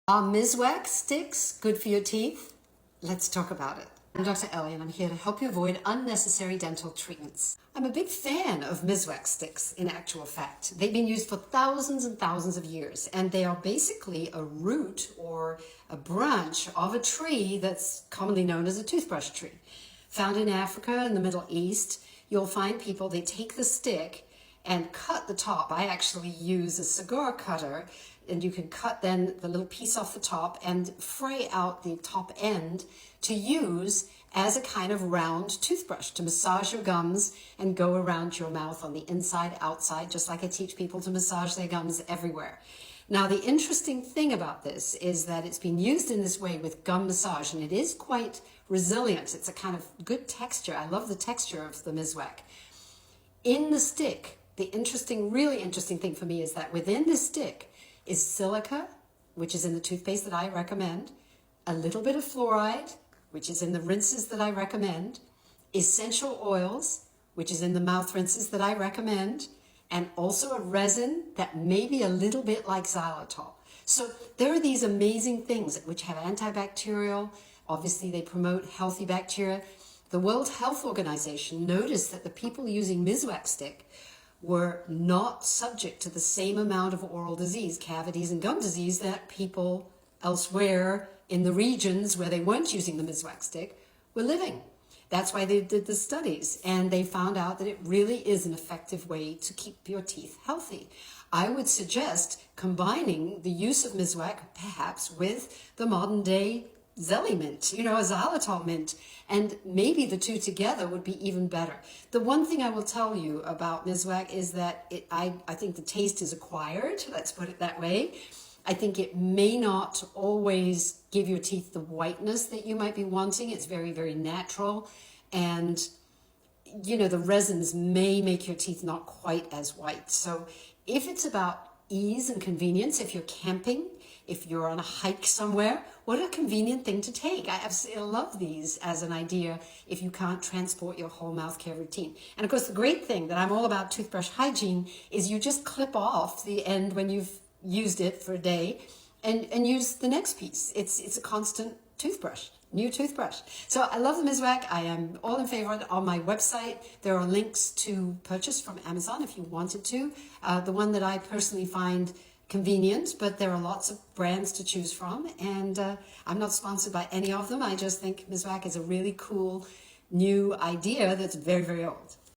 Are Miswak sticks good for your teeth? Let's talk about it. I'm Dr. Ellie and I'm here to help you avoid unnecessary dental treatments. I'm a big fan of Miswak sticks, in actual fact. They've been used for thousands and thousands of years, and they are basically a root or a branch of a tree that's commonly known as a toothbrush tree. Found in Africa and the Middle East, you'll find people, they take the stick and cut the top. I actually use a cigar cutter, and you can cut then the little piece off the top and fray out the top end to use as a kind of round toothbrush to massage your gums and go around your mouth on the inside, outside, just like I teach people to massage their gums everywhere. Now, the interesting thing about this is that it's been used in this way with gum massage, and it is quite resilient. It's a kind of good texture. I love the texture of the Miswak. In the stick, the really interesting thing for me is that within this stick is silica, which is in the toothpaste that I recommend, a little bit of fluoride, which is in the rinses that I recommend, essential oils, which is in the mouth rinses that I recommend, and also a resin that may be a little bit like xylitol. So there are these amazing things which have antibacterial. Obviously, they promote healthy bacteria. The World Health Organization noticed that the people using Miswak stick were not subject to the same amount of oral disease, cavities and gum disease that people elsewhere in the regions where they weren't using the Miswak stick were living. That's why they did the studies, and they found out that it really is an effective way to keep your teeth healthy. I would suggest combining the use of Miswak perhaps with the modern day Zelly mint, a xylitol mint, and maybe the two together would be even better. The one thing I will tell you about Miswak is that I think the taste is acquired, let's put it that way. I think it may not always give your teeth the whiteness that you might be wanting. It's very, very natural, and the resins may make your teeth not quite as white. So if it's about ease and convenience, if you're camping, if you're on a hike somewhere, what a convenient thing to take. I absolutely love these as an idea if you can't transport your whole mouth care routine. And of course, the great thing that I'm all about toothbrush hygiene is you just clip off the end when you've used it for a day and use the next piece. It's a constant toothbrush. New toothbrush. So I love the Miswak. I am all in favor of it. On my website, there are links to purchase from Amazon if you wanted to. The one that I personally find convenient, but there are lots of brands to choose from, and I'm not sponsored by any of them. I just think Miswak is a really cool new idea that's very, very old.